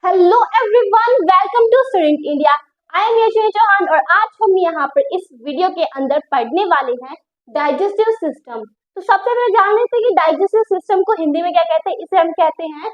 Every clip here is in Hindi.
Hello everyone, welcome to student India. I am Yashvi Chauhan और आज हम यहाँ पर इस वीडियो के अंदर पढ़ने वाले हैं डाइजेस्टिव सिस्टम। तो सबसे पहले जान लेते हैं कि डाइजेस्टिव सिस्टम को हिंदी में क्या कहते हैं। इसे हम कहते हैं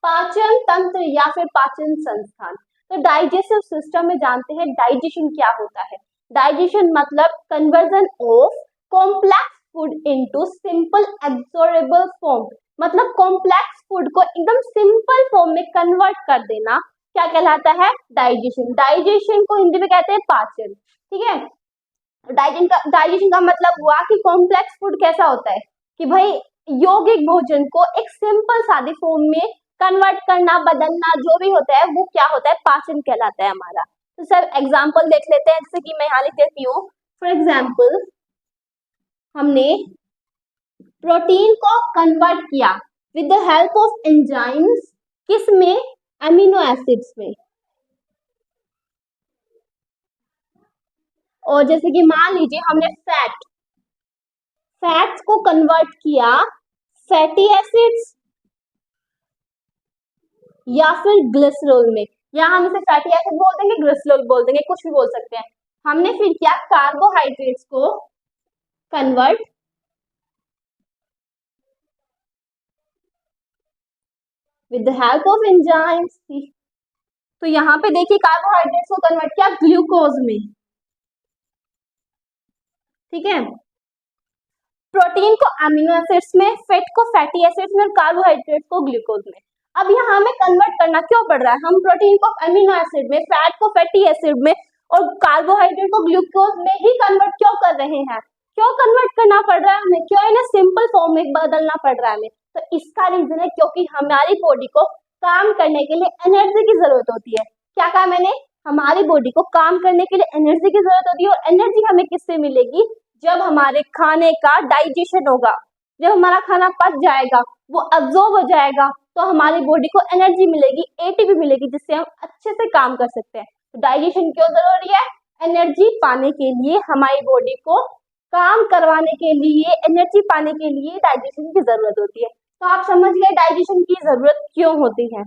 पाचन तंत्र या फिर पाचन संस्थान। तो डाइजेस्टिव सिस्टम में जानते हैं डाइजेशन क्या होता है। डाइजेशन मतलब conversion of complex food into simple absorbable form, मतलब कॉम्प्लेक्स फूड को एकदम सिंपल फॉर्म में कन्वर्ट कर देना क्या कहलाता है, डाइजेशन। डाइजेशन को हिंदी में कहते हैं पाचन। ठीक है, डाइजेशन का मतलब हुआ कि कॉम्प्लेक्स फूड कैसा होता है कि भाई यौगिक भोजन को एक सिंपल सादी फॉर्म में कन्वर्ट करना, बदलना, जो भी होता है वो क्या होता है, पाचन कहलाता है हमारा। तो सर एग्जाम्पल देख लेते हैं, जैसे कि मैं यहाँ लिख देती हूँ। फॉर एग्जाम्पल, हमने प्रोटीन को कन्वर्ट किया with the help of enzymes, किस में, अमीनो एसिड्स में। और जैसे कि मान लीजिए हमने फैट्स को कन्वर्ट किया फैटी एसिड्स या फिर ग्लिसरॉल में, या हम इसे फैटी एसिड बोल देंगे, ग्लिसरॉल बोल देंगे, कुछ भी बोल सकते हैं। हमने फिर क्या, कार्बोहाइड्रेट्स को convert with the help of enzymes. तो यहाँ पे देखिए कार्बोहाइड्रेट्स को कन्वर्ट किया ग्लूकोज में। ठीक है, प्रोटीन को अमीनो एसिड्स में, फैट को फैटी एसिड्स में, कार्बोहाइड्रेट को ग्लूकोज में। अब यहाँ हमें कन्वर्ट करना क्यों पड़ रहा है, हम प्रोटीन को अमीनो एसिड में, फैट को फैटी एसिड में और कार्बोहाइड्रेट को ग्लूकोज में ही कन्वर्ट क्यों कर रहे हैं, क्यों कन्वर्ट करना पड़ रहा है हमें, क्यों इन्हें सिंपल फॉर्म में बदलना पड़ रहा है हमें। तो इसका रीजन है क्योंकि हमारी बॉडी को काम करने के लिए एनर्जी की जरूरत होती है। क्या कहा मैंने, हमारी बॉडी को काम करने के लिए एनर्जी की जरूरत होती है। और एनर्जी हमें किससे मिलेगी, जब हमारे खाने का डाइजेशन होगा, जब हमारा खाना पच जाएगा, वो अब्जॉर्ब हो जाएगा, तो हमारी बॉडी को एनर्जी मिलेगी, एटीपी मिलेगी, जिससे हम अच्छे से काम कर सकते हैं। तो डाइजेशन क्यों जरूरी है, एनर्जी पाने के लिए, हमारी बॉडी को काम करवाने के लिए, एनर्जी पाने के लिए डाइजेशन की जरूरत होती है। तो आप समझ गए डाइजेशन की जरूरत क्यों होती है।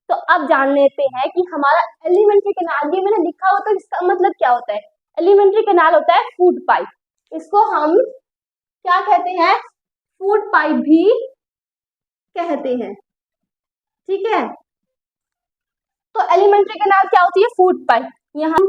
तो अब जान लेते हैं कि हमारा एलिमेंट्री कैनाल, ये मैंने लिखा होता है, इसका मतलब क्या होता है। एलिमेंट्री कैनाल होता है फूड पाइप, इसको हम क्या कहते हैं, फूड पाइप भी कहते हैं। ठीक है, तो एलिमेंट्री कैनाल क्या होती है, फूड पाइप। यहाँ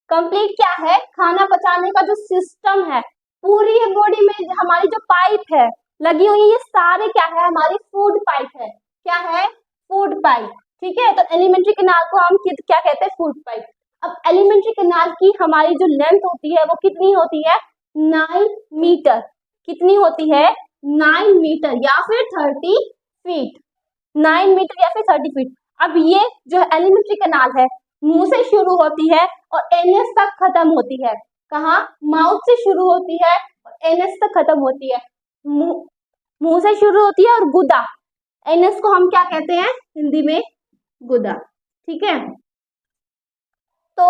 कंप्लीट क्या है, खाना पचाने का जो सिस्टम है, पूरी बॉडी में हमारी जो पाइप है लगी हुई है, ये सारे क्या है, हमारी फूड पाइप है। क्या है, फूड पाइप। ठीक है, तो एलिमेंट्री कैनाल को हम क्या कहते हैं, फूड पाइप। अब एलिमेंट्री कैनाल की हमारी जो लेंथ होती है वो कितनी होती है, 9 मीटर। कितनी होती है, 9 मीटर या फिर 30 फीट। 9 मीटर या फिर 30 फीट। अब ये जो एलिमेंट्री कैनाल है, मुंह से शुरू होती है और एनएस तक खत्म होती है। कहाँ, माउथ से शुरू होती है और एनएस तक खत्म होती है। मुंह से शुरू होती है और गुदा, एनएस को हम क्या कहते हैं हिंदी में, गुदा। ठीक है, तो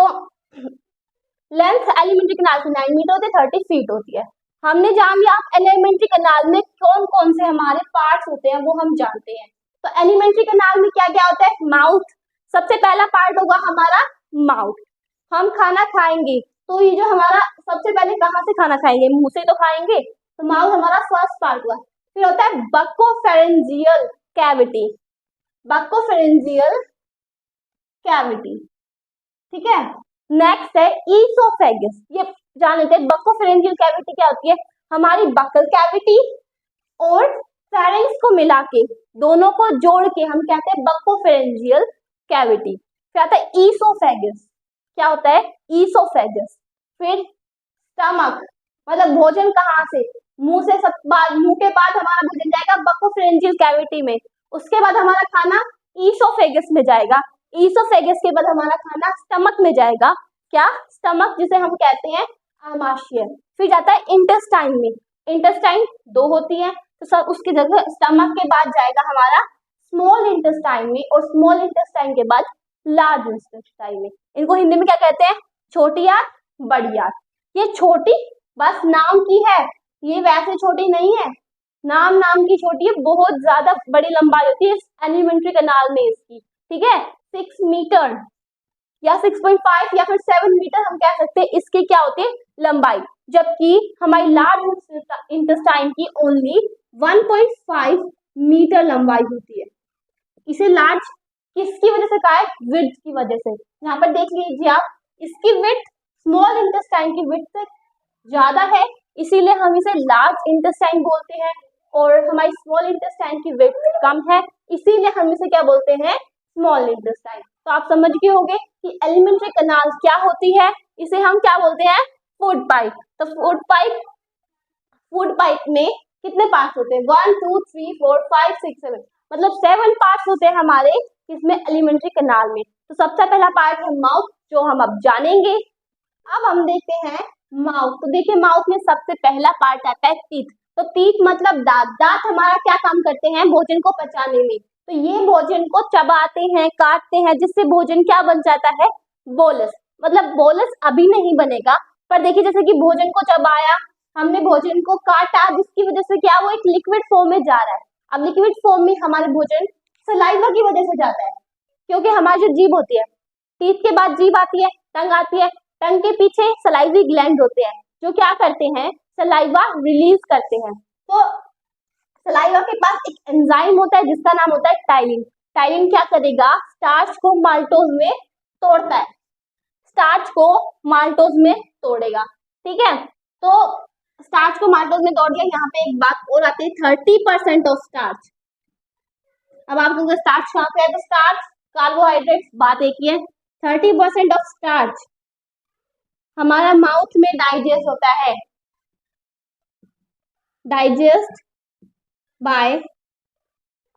लेंथ एलिमेंट्री कैनाल की 9 मीटर होती है, 30 फीट होती है। हमने जान लिया एलिमेंट्री कैनाल में कौन कौन से हमारे पार्ट्स होते हैं वो हम जानते हैं। तो एलिमेंट्री कैनाल में क्या क्या होता है, माउथ सबसे पहला पार्ट होगा हमारा, माउथ। हम खाना खाएंगे तो ये जो हमारा, सबसे पहले कहाँ से खाना खाएंगे, मुंह से तो खाएंगे, तो माउथ हमारा फर्स्ट पार्ट हुआ। फिर होता है बकोफेरेंजियल कैविटी, बकोफेरेंजियल कैविटी। ठीक है, नेक्स्ट है ईसोफेगस। ये जान लेते हैं बकोफेरेंजियल कैविटी क्या होती है, हमारी बकल कैविटी और फेरेंक्स को मिला के, दोनों को जोड़ के हम कहते हैं बकोफेरेंजियल कैविटी। फिर आता है ईसोफेगस, क्या होता है, ईसोफेगस। फिर स्टमक, मतलब भोजन कहाँ से, मुंह से, मुंह के बाद हमारा भोजन जाएगा बकोफेरेंजियल कैविटी में, उसके बाद हमारा खाना ईसोफेगस में जाएगा, ईसोफेगस के बाद हमारा खाना स्टमक में जाएगा, क्या, स्टमक, जिसे हम कहते हैं आमाशय। फिर जाता है इंटेस्टाइन में, इंटेस्टाइन 2 होती है, तो सब उसकी जगह स्टमक के बाद जाएगा हमारा स्मॉल इंटेस्टाइन में, और स्मॉल इंटेस्टाइन के बाद लार्ज इंटेस्टाइन में। इनको हिंदी में क्या कहते हैं, छोटी आंत, बड़ी आंत। ये छोटी बस नाम की है, ये वैसे छोटी नहीं है, नाम की छोटी है, बहुत ज्यादा बड़ी लंबाई होती है एलिमेंट्री कैनाल में इसकी। ठीक है, 6 मीटर या 6.5 या फिर 7 मीटर हम कह सकते हैं इसकी क्या होती है लंबाई, जबकि हमारी लार्ज इंटेस्टाइन की ओनली 1.5 मीटर लंबाई होती है। इसे लार्ज किसकी वजह से कहा है, विड्थ की वजह से। यहाँ पर देख लीजिए आप, इसकी विड्थ स्मॉल इंटेस्टाइन की विड्थ से ज्यादा है, इसीलिए हम इसे लार्ज इंटेस्टाइन बोलते हैं, और हमारी स्मॉल इंटेस्टाइन की विड्थ कम है, इसीलिए हम इसे क्या बोलते हैं, स्मॉल इंटेस्टाइन। तो आप समझ गए होंगे कि एलिमेंट्री कैनाल क्या होती है, इसे हम क्या बोलते हैं, फूड पाइप। तो फूड पाइप में कितने पार्ट्स होते हैं, 1 2 3 4 5 6 7, मतलब 7 पार्ट्स होते हैं हमारे इसमें एलिमेंट्री कैनाल में। तो सबसे पहला पार्ट है माउथ, जो हम अब जानेंगे। अब हम देखते हैं माउथ। तो देखिए माउथ में सबसे पहला पार्ट आता है टीथ। तो टीथ मतलब दांत। दांत हमारा क्या काम करते हैं, भोजन को पचाने में। तो ये भोजन को चबाते हैं, काटते हैं, जिससे भोजन क्या बन जाता है, बोलस। मतलब बोलस अभी नहीं बनेगा, पर देखिए जैसे कि भोजन को चबाया, हमने भोजन को काटा, जिसकी वजह से क्या वो एक लिक्विड फॉर्म में जा रहा है। अब लिक्विड फॉर्म में हमारे भोजन सलाइवा की वजह से जाता है, क्योंकि हमारी जो जीभ होती है, टीथ के बाद जीभ आती है, टंग आती है, टंग के पीछे सलाइवी ग्लैंड होते हैं, जो क्या करते हैं, सलाइवा रिलीज करते हैं। तो सलाइवा के पास एक एंजाइम होता है जिसका नाम होता है टाइलिन। टाइलिन क्या करेगा, स्टार्च को माल्टोज में तोड़ता है, स्टार्च को माल्टोज में तोड़ेगा, ठीक है। तो स्टार्च को माल्टोज में तोड़ दिया। यहाँ पे एक बात और आती है, 30% ऑफ स्टार्च। अब आप कहोगे स्टार्च कहाँ पे है, तो स्टार्च कार्बोहाइड्रेट, बात एक ही है। 30% ऑफ स्टार्च हमारा माउथ में डाइजेस्ट होता है, डाइजेस्ट बाय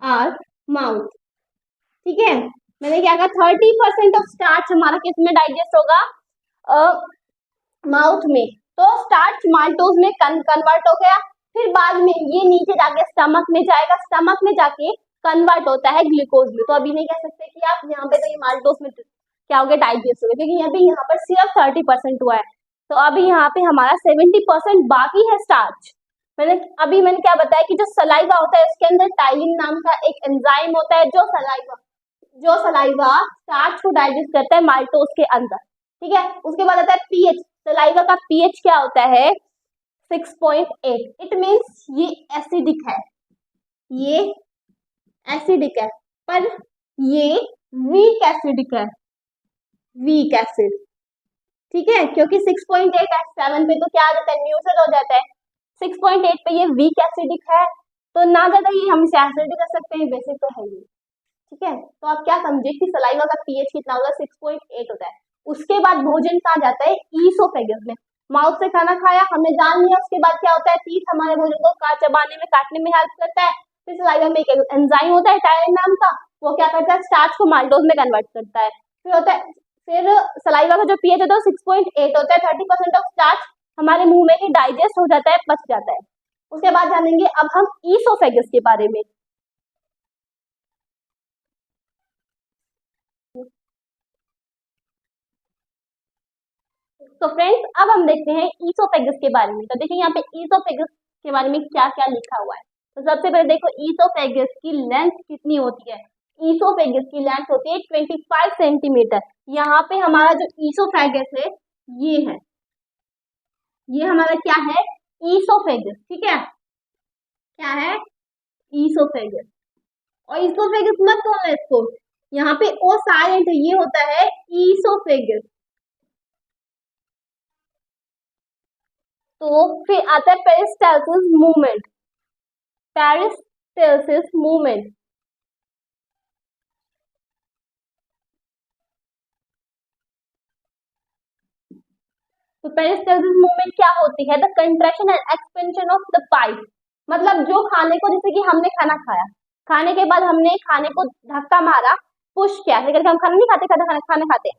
आवर माउथ, ठीक है। मैंने क्या कहा, 30% ऑफ स्टार्च हमारा किस में डाइजेस्ट होगा, माउथ में। तो स्टार्च माल्टोज में कन्वर्ट हो गया, फिर बाद में ये नीचे जाके स्टमक में जाएगा, स्टमक में जाके कन्वर्ट होता है ग्लूकोज में। तो अभी नहीं कह सकते कि आप यहाँ पे तो ये माल्टोज में क्या हो गया, डाइजेस्ट हो गया, क्योंकि यहाँ पर सिर्फ 30% हुआ है। तो अभी यहाँ पे हमारा 70% बाकी है स्टार्च। मैंने क्या बताया कि जो सलाइवा होता है उसके अंदर टाइलिन नाम का एक एंजाइम होता है, जो सलाइवा स्टार्च को डाइजेस्ट करता है माल्टोज के अंदर, ठीक है। उसके बाद आता है पीएच। सलाइवा का पीएच क्या होता है, 6.8। इट मीन्स ये एसिडिक है, ये एसिडिक है, पर ये वीक एसिडिक है, वीक एसिड, ठीक है। क्योंकि 6.8 7 पे तो क्या आ जाता है, न्यूट्रल हो जाता है। 6.8 पे ये वीक एसिडिक है, तो ना ज्यादा ये हम इसे एसिडिक कर सकते हैं, बेसिक तो है ये, ठीक है। तो आप क्या समझे कि सलाइवा का पीएच कितना होगा, 6.8 होता है। उसके बाद भोजन कहाँ जाता है, ईसोफेगस में। माउथ से खाना खाया, हमने जान लिया। उसके बाद क्या होता है, टीथ हमारे भोजन को चबाने में, काटने में हेल्प करता है। फिर सलाइवा में एक एंजाइम होता है टाइलिन नाम का, वो क्या करता है, स्टार्च को माल्टोज में कन्वर्ट करता है। फिर सलाइवा का जो पीएच होता है 6.8 होता है। 30% ऑफ स्टार्च हमारे मुंह में ही डाइजेस्ट हो जाता है, पच जाता है। उसके बाद जानेंगे अब हम ईसोफेगस के बारे में। तो फ्रेंड्स अब हम देखते हैं ईसोफेगस के बारे में। तो देखिए यहाँ पे ईसोफेगस के बारे में क्या क्या लिखा हुआ है। तो सबसे पहले देखो ईसोफेगस की लेंथ कितनी होती है। ईसोफेगस की लेंथ होती है 25 सेंटीमीटर। यहाँ पे हमारा जो ईसोफेगस है ये है, ये हमारा क्या है, ईसोफेगस, ठीक है। क्या है, ईसोफेगस। और ईसोफेगस मत बोलना इसको, यहाँ पे ओ साइलेंट है, ये होता है ईसोफेगस। तो फिर आता है पेरिस्टाल्सिस मूवमेंट। पेरिस्टाल्सिस मूवमेंट तो पेरिस्टाल्सिस मूवमेंट क्या होती है, the contraction and expansion of the pipe. मतलब जो खाने को, जैसे कि हमने खाना खाया, खाने के बाद हमने खाने को धक्का मारा, पुश किया, लेकिन हम खाना नहीं खाते, खाना खाते,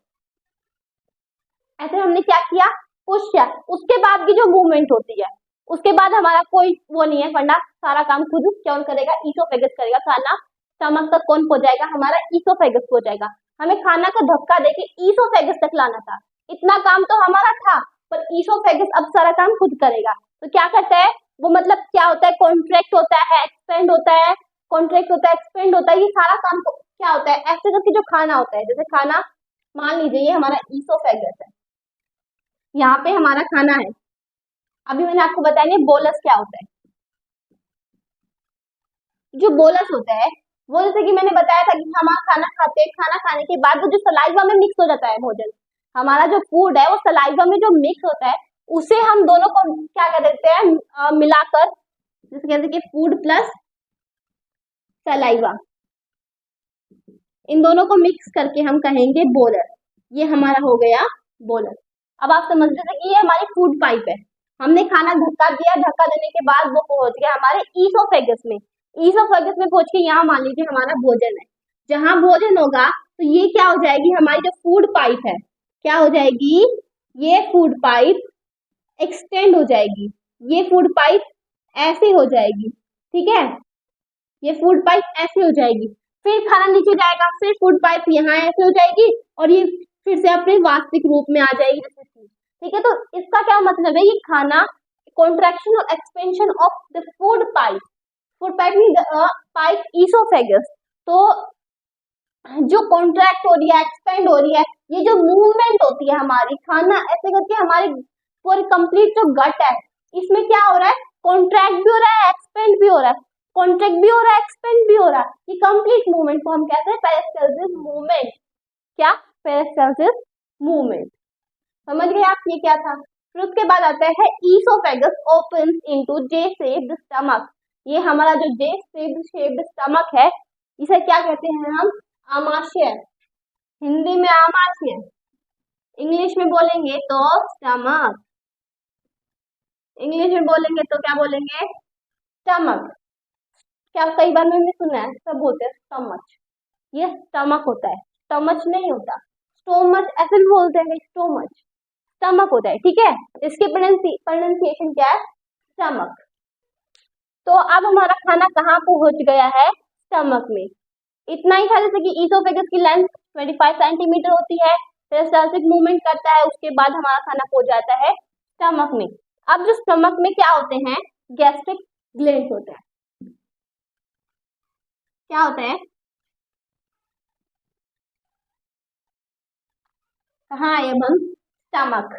ऐसे हमने क्या किया, पुश किया। उसके बाद की जो मूवमेंट होती है, उसके बाद हमारा कोई वो नहीं है फंडा, सारा काम खुद कौन करेगा, ईसोफेगस करेगा। खाना स्टमक तक कौन पहुंचाएगा, हमारा ईसोफेगस पहुंचाएगा। हमें खाना को धक्का देके ईसोफेगस तक लाना था, इतना काम तो हमारा था, पर ईसोफेगस अब सारा काम खुद करेगा। तो क्या करता है वो, मतलब क्या होता है, कॉन्ट्रैक्ट होता है, एक्सपेंड होता है, कॉन्ट्रैक्ट होता है, एक्सपेंड होता है, ये सारा काम क्या होता है, ऐसे करके जो खाना होता है, जैसे खाना मान लीजिए ये हमारा ईसोफेगस है, यहाँ पे हमारा खाना है। अभी मैंने आपको बताया नहीं बोलस क्या होता है। जो बोलस होता है वो जैसे कि मैंने बताया था कि हम खाना खाते हैं, खाना खाने के बाद वो जो सलाइवा में मिक्स हो जाता है भोजन, हमारा जो फूड है वो सलाइवा में जो मिक्स होता है उसे हम दोनों को क्या कह देते हैं, मिलाकर, जैसे कहते हैं कि फूड प्लस सलाइवा, इन दोनों को मिक्स करके हम कहेंगे बोलस। ये हमारा हो गया बोलस। अब आप समझ रहे थे कि ये हमारी फूड पाइप है, हमने खाना धक्का दिया, धक्का देने के बाद वो पहुंच गया हमारे ईसोफेगस में, ईसोफेगस में पहुंच के यहाँ मान लीजिए हमारा भोजन है, जहां भोजन होगा तो ये क्या हो जाएगी, हमारी जो फूड पाइप है क्या हो जाएगी, ये फूड पाइप एक्सटेंड हो जाएगी, ये फूड पाइप ऐसे हो जाएगी, ठीक है, ये फूड पाइप ऐसे हो जाएगी, फिर खाना नीचे जाएगा, फिर फूड पाइप यहाँ ऐसे हो जाएगी और ये फिर से अपने वास्तविक रूप में आ जाएगी जैसे थी, ठीक है। तो इसका क्या मतलब है, ये खाना कॉन्ट्रैक्शन और expansion of the food pipe mean pipe oesophagus. तो जो कॉन्ट्रैक्ट हो रही है, एक्सपेंड हो रही है, ये जो मूवमेंट होती है हमारी, खाना ऐसे करके हमारे पूरी कंप्लीट जो गट है इसमें क्या हो रहा है, कॉन्ट्रैक्ट भी हो रहा है, एक्सपेंड भी हो रहा है, कॉन्ट्रैक्ट भी हो रहा है, एक्सपेंड भी हो रहा है, ये कंप्लीट मूवमेंट को हम कहते हैं पेरिस्टाल्सिस मूवमेंट। क्या, पेरिस्टाल्सिस मूवमेंट। समझ गए आप ये क्या था। फिर उसके बाद आता है ईसोफेगस ओपन्स इनटू जे शेप्ड स्टमक। ये हमारा जो जे शेप्ड स्टमक है इसे क्या कहते हैं हम, आमाशय, हिंदी में आमाशय, इंग्लिश में बोलेंगे तो स्टमक, इंग्लिश में बोलेंगे तो क्या बोलेंगे, स्टमक। क्या कई बार मैंने सुना है सब बोलते हैं स्टमच, ये स्टमक होता है, स्टमच नहीं होता, स्टोमच ऐसे भी बोलते हैं, स्टोमच, स्टमक होता है, ठीक है। इसकी प्रोनाउंसिएशन क्या है, स्टमक। तो अब हमारा खाना कहाँ पहुंच गया है, स्टमक में। इतना ही था, जैसे कि ईसोफेगस की लेंथ 25 सेंटीमीटर होती है, पेरिस्टाल्सिस मूवमेंट करता है, उसके बाद हमारा खाना पहुंच जाता है स्टमक में। अब जो स्टमक में क्या होते हैं, गैस्ट्रिक ग्लैंड्स होते हैं। क्या होता है, कहाँ है हम, स्टमक।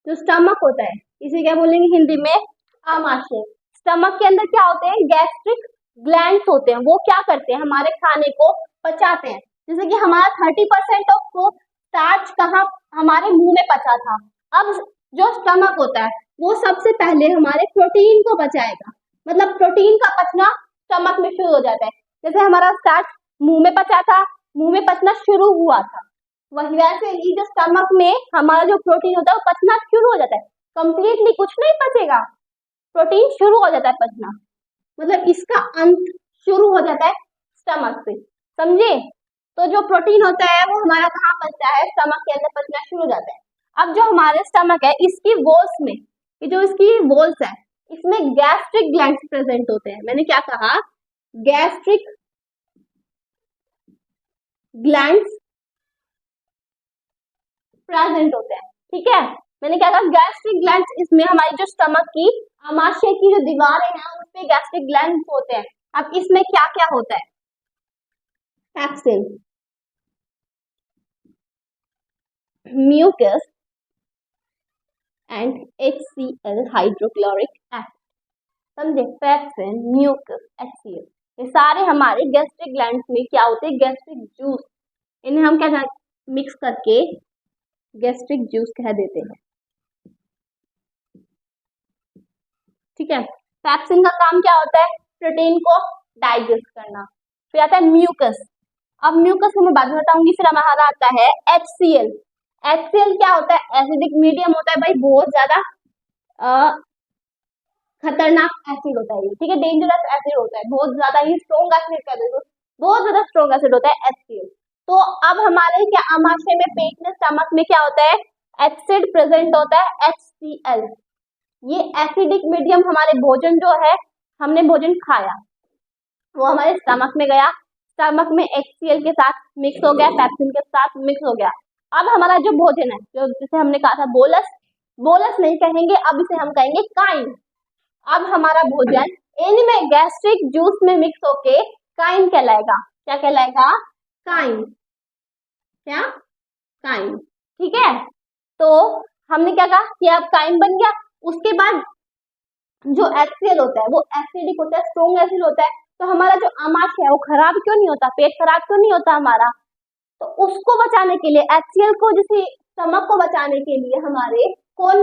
जो स्टमक होता है इसे क्या बोलेंगे हिंदी में, आमाशय। स्टमक के अंदर क्या होते हैं, गैस्ट्रिक ग्लैंड्स होते हैं, वो क्या करते हैं, हमारे खाने को पचाते हैं। जैसे कि हमारा 30% ऑफ स्टार्च कहाँ, हमारे मुंह में पचा था। अब जो स्टमक होता है वो सबसे पहले हमारे प्रोटीन को पचाएगा, मतलब प्रोटीन का पचना स्टमक में शुरू हो जाता है। जैसे हमारा स्टार्च मुंह में पचा था, मुंह में पचना शुरू हुआ था, वही वैसे ही जो स्टमक में हमारा जो प्रोटीन होता है वो पचना शुरू हो जाता है। कंप्लीटली कुछ नहीं पचेगा, प्रोटीन शुरू हो जाता है पचना, मतलब इसका अंत शुरू हो जाता है स्टमक से, समझे। तो जो प्रोटीन होता है वो हमारा कहाँ पचता है, स्टमक के अंदर पचना शुरू हो जाता है। अब जो हमारे स्टमक है इसकी वॉल्स में, ये जो इसकी वॉल्स है इसमें गैस्ट्रिक ग्लैंड्स प्रेजेंट होते हैं। मैंने क्या कहा, गैस्ट्रिक ग्लैंड्स प्रेजेंट होते हैं, ठीक है। मैंने क्या कहा, गैस्ट्रिक ग्लैंड्स, इसमें हमारी जो स्टमक की आमाशय की जो दीवारें हैं उस पे गैस्ट्रिक ग्लैंड्स होते हैं। अब इसमें क्या क्या होता है, pepsin, mucus and HCl hydrochloric acid, समझे, पैप्सिन, म्यूकस, HCl, ये सारे हमारे गैस्ट्रिक ग्लैंड्स में क्या होते हैं, गैस्ट्रिक जूस, इन्हें हम क्या मिक्स करके गैस्ट्रिक जूस कह देते हैं, ठीक है। पैप्सिन का काम क्या होता है, प्रोटीन को डाइजेस्ट करना। फिर आता है म्यूकस, अब म्यूकस को मैं बाद में बताऊंगी। फिर हमारा आता है HCl, HCl क्या होता है, एसिडिक मीडियम होता है भाई, बहुत ज्यादा खतरनाक एसिड होता है, ठीक है, डेंजरस एसिड होता है, बहुत ज्यादा ही स्ट्रॉन्ग एसिड कह दो, बहुत ज्यादा स्ट्रॉन्ग एसिड होता है HCl। तो अब हमारे क्या आमाशय में, पेट में, स्टमक में क्या होता है, एसिड प्रेजेंट होता है HCl। ये एसिडिक मीडियम हमारे भोजन जो है, हमने भोजन खाया वो हमारे स्टमक में गया, स्टमक में HCl के साथ मिक्स हो गया, पैप्सिन के साथ मिक्स हो गया। अब हमारा जो भोजन है, जो जिसे हमने कहा था बोलस, बोलस नहीं कहेंगे, अब इसे हम कहेंगे काइम। अब हमारा भोजन इनमें गैस्ट्रिक जूस में मिक्स होके काइम कहलाएगा। क्या कहलाएगा? काइम। क्या? काइम। ठीक है, तो हमने क्या कहा कि अब काइम बन गया। उसके बाद जो HCl होता है वो एसिडिक होता है, स्ट्रॉन्ग एसिड होता है। तो हमारा जो आमाशय है वो खराब क्यों नहीं होता, पेट खराब क्यों नहीं होता हमारा? तो उसको बचाने के लिए HCl को, जैसे स्टमक को बचाने के लिए हमारे कौन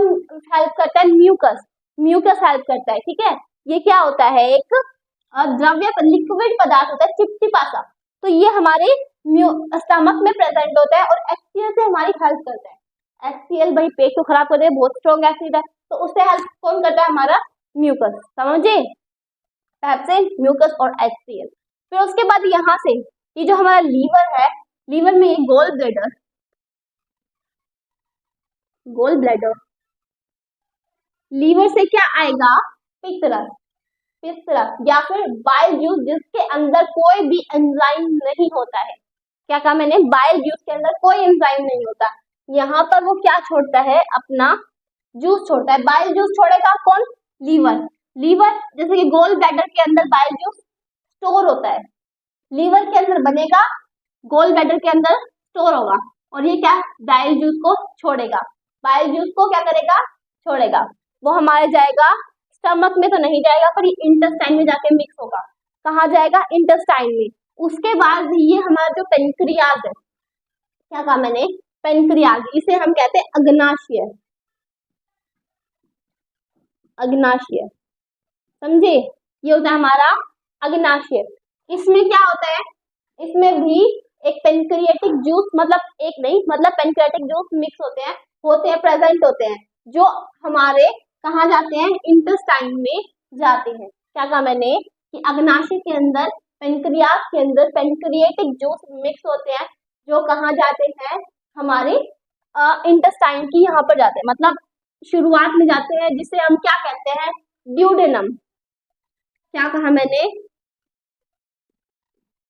हेल्प करता है? म्यूकस। म्यूकस हेल्प करता है। ठीक है, ये क्या होता है? एक द्रव्य लिक्विड पदार्थ होता है, चिपचिपा सा। तो ये हमारे स्टमक में प्रेजेंट होता है और HCl से हमारी हेल्प करता है। HCl भाई पेट को खराब कर दे, बहुत स्ट्रॉन्ग एसिड है, तो उससे हेल्प कौन करता है? हमारा म्यूकस। समझे? पैप्सिन, म्यूकस और HCl। फिर उसके बाद यहाँ से ये जो हमारा लीवर है, लीवर में ये gall bladder, gall bladder, liver से क्या आएगा? पित्तरस, पित्तरस या फिर बाइल जूस, जिसके अंदर कोई भी एंजाइम नहीं होता है। क्या कहा मैंने? बाइल जूस के अंदर कोई एंजाइम नहीं होता। यहाँ पर वो क्या छोड़ता है? अपना जूस छोड़ता है। बाइल जूस छोड़ेगा कौन? लीवर। लीवर जैसे कि गोल ब्लैडर के अंदर बाइल जूस स्टोर होता है, लीवर के अंदर बनेगा, गोल ब्लैडर के अंदर स्टोर होगा, और ये क्या? बाइल जूस को छोड़ेगा। बाइल जूस को क्या करेगा? छोड़ेगा। वो हमारे जाएगा स्टमक में तो नहीं जाएगा, पर ये इंटेस्टाइन में जाके मिक्स होगा। कहाँ जाएगा? इंटेस्टाइन में। उसके बाद ये हमारा जो पेनक्रियाज है, क्या कहा मैंने? पेनक्रियाज, इसे हम कहते हैं अग्नाशय। अग्नाशय, समझे? ये होता है हमारा अग्नाशय। इसमें क्या होता है? इसमें भी एक पेनक्रियाटिक जूस, मतलब एक नहीं, मतलब पेनक्रियाटिक जूस मिक्स होते हैं, प्रेजेंट होते हैं, जो हमारे कहाँ जाते हैं? इंटेस्टाइन में जाते हैं। क्या कहा मैंने? कि अग्नाशय के अंदर, पेनक्रियाज के अंदर पेनक्रियाटिक जूस मिक्स होते हैं, जो कहाँ जाते हैं? हमारे इंटेस्टाइन की यहाँ पर जाते हैं, मतलब शुरुआत में जाते हैं, जिसे हम क्या कहते हैं? ड्यूडेनम। क्या कहा मैंने?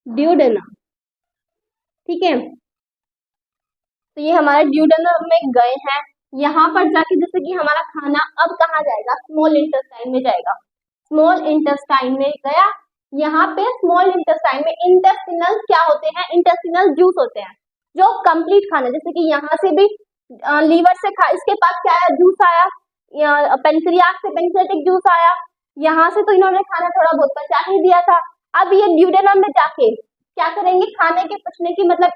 ड्यूडेनम। ठीक है, तो ये हमारे ड्यूडेनम में गए हैं। यहाँ पर जाके जैसे कि हमारा खाना अब कहाँ जाएगा? स्मॉल इंटेस्टाइन में जाएगा। स्मॉल इंटेस्टाइन में गया। यहाँ पे स्मॉल इंटेस्टाइन में इंटेस्टिनल क्या होते हैं? इंटेस्टिनल जूस होते हैं, जो कंप्लीट खाना, जैसे कि यहाँ से भी लीवर से इसके पास क्या आया? जूस आया। पेनक्रियाज से पेनक्रियाटिक जूस आया। यहाँ से तो इन्होंने खाना थोड़ा बहुत पचा ही दिया था। अब ये ड्यूडेनम में जाके क्या करेंगे? खाने के पचने की मतलब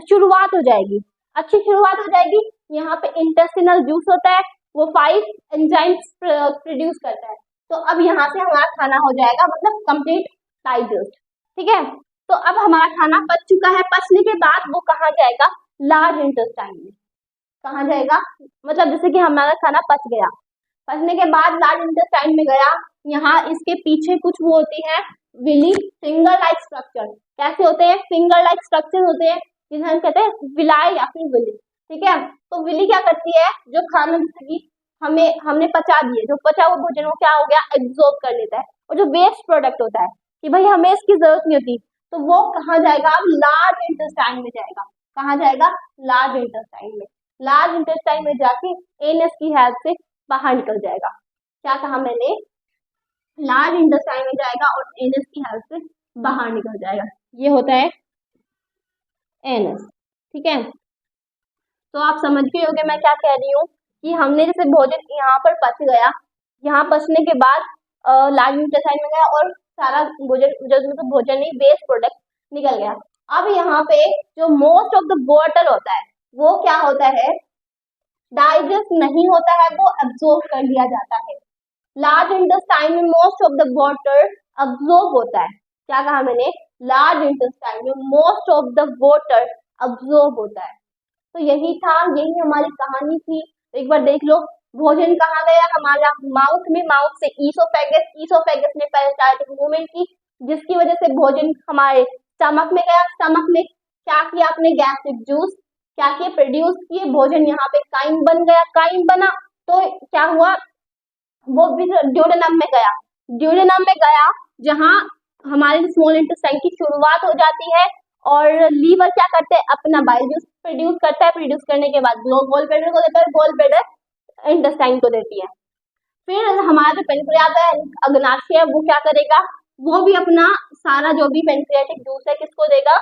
शुरुआत हो जाएगी, अच्छी शुरुआत हो जाएगी। यहाँ पे इंटेस्टिनल जूस होता है, वो 5 एंजाइम्स प्रोड्यूस करता है। तो अब यहाँ से हमारा खाना हो जाएगा, मतलब कंप्लीट डाइजेस्ट। ठीक है, तो अब हमारा खाना पच चुका है। पचने के बाद वो कहाँ जाएगा? लार्ज इंटेस्टाइन में। कहाँ जाएगा? मतलब जैसे कि हमारा खाना पच गया, पचने के बाद लार्ज इंटेस्टाइन में गया। यहाँ इसके पीछे कुछ वो होती है विली, फिंगर लाइक स्ट्रक्चर। कैसे होते हैं? फिंगर लाइक स्ट्रक्चर होते हैं, जिन्हें हम कहते हैं विलाई या फिर विली। ठीक है, तो विली क्या करती है? जो खाना जैसे कि हमने पचा दिए, जो पचा हुआ भोजन वो क्या हो गया? एब्जॉर्ब कर लेता है। और जो वेस्ट प्रोडक्ट होता है कि भाई हमें इसकी जरूरत नहीं होती, तो वो कहाँ जाएगा? अब लार्ज इंटेस्टाइन में जाएगा। कहाँ जाएगा? लार्ज इंटेस्टाइन में। लार्ज इंटेस्टाइन में जाके एनएस की हेल्प से बाहर निकल जाएगा। क्या कहा मैंने? लार्ज इंटेस्टाइन में जाएगा और एनएस की हेल्प से बाहर निकल जाएगा। ये होता है एनएस। ठीक है, तो आप समझ गए होंगे मैं क्या कह रही हूँ, कि हमने जैसे भोजन यहाँ पर पच गया, यहाँ पचने के बाद लार्ज इंटेस्टाइन में गया और सारा भोजन, जो भोजन नहीं, वेस्ट प्रोडक्ट निकल गया। अब यहाँ पे जो मोस्ट ऑफ द वाटर होता है वो क्या होता है? डाइजेस्ट नहीं होता है, वो एब्जॉर्ब कर लिया जाता है। लार्ज इंटेस्टाइन में most of the water absorb होता है। क्या कहा मैंने? लार्ज इंटेस्टाइन में most of the water absorb होता है। तो यही था, यही हमारी कहानी थी। एक बार देख लो, भोजन कहाँ गया? हमारा माउथ में, माउथ से ईसोफेगस, ईसोफेगस ने पेरिस्टाल्टिक मूवमेंट की, जिसकी वजह से भोजन हमारे स्टमक में गया। स्टमक में क्या किया आपने? गैस्ट्रिक जूस क्या किए? प्रोड्यूस किए। भोजन यहाँ पे काइम बन गया। काइम बना तो क्या हुआ? वो ड्यूडेनम में गया। ड्यूडेनम में गया जहाँ हमारे स्मॉल इंटेस्टाइन की शुरुआत हो जाती है, और लीवर क्या करते हैं? अपना बाइल जूस प्रोड्यूस करता है। प्रोड्यूस करने के बाद गोल ब्लैडर को देता है। गोल ब्लैडर इंटेस्टाइन को देती है। फिर हमारा जो पेनक्रियाज अग्नाशय है वो क्या करेगा, वो भी अपना सारा जो भी पेनक्रियाटिक जूस है किसको देगा,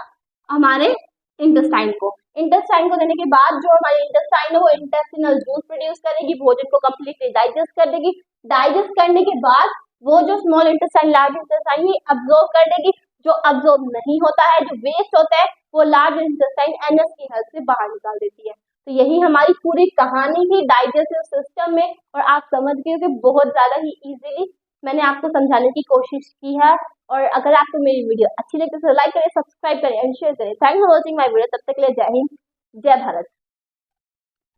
हमारे इंटेस्टाइन को। इंटेस्टाइन को देने के बाद जो हमारी इंटेस्टाइन है वो इंटेस्टिनल जूस प्रोड्यूस करेगी, भोजन को कम्प्लीटली डाइजेस्ट कर देगी। डाइजेस्ट करने के बाद वो जो small intestine large intestine absorb कर लेगी। जो अब्जॉर्ब नहीं होता है, जो वेस्ट होता है, वो लार्ज इंटेस्टाइन एनएस की हेल्प से बाहर निकाल देती है। तो यही हमारी पूरी कहानी थी डाइजेस्टिव सिस्टम में, और आप समझ गए कि बहुत ज्यादा ही इजीली मैंने आपको समझाने की कोशिश की है। और अगर आपको मेरी वीडियो अच्छी लगे तो लाइक करें, सब्सक्राइब करें एंड शेयर करें। Thanks for watching my video. तब तक के लिए जय हिंद, जय भारत।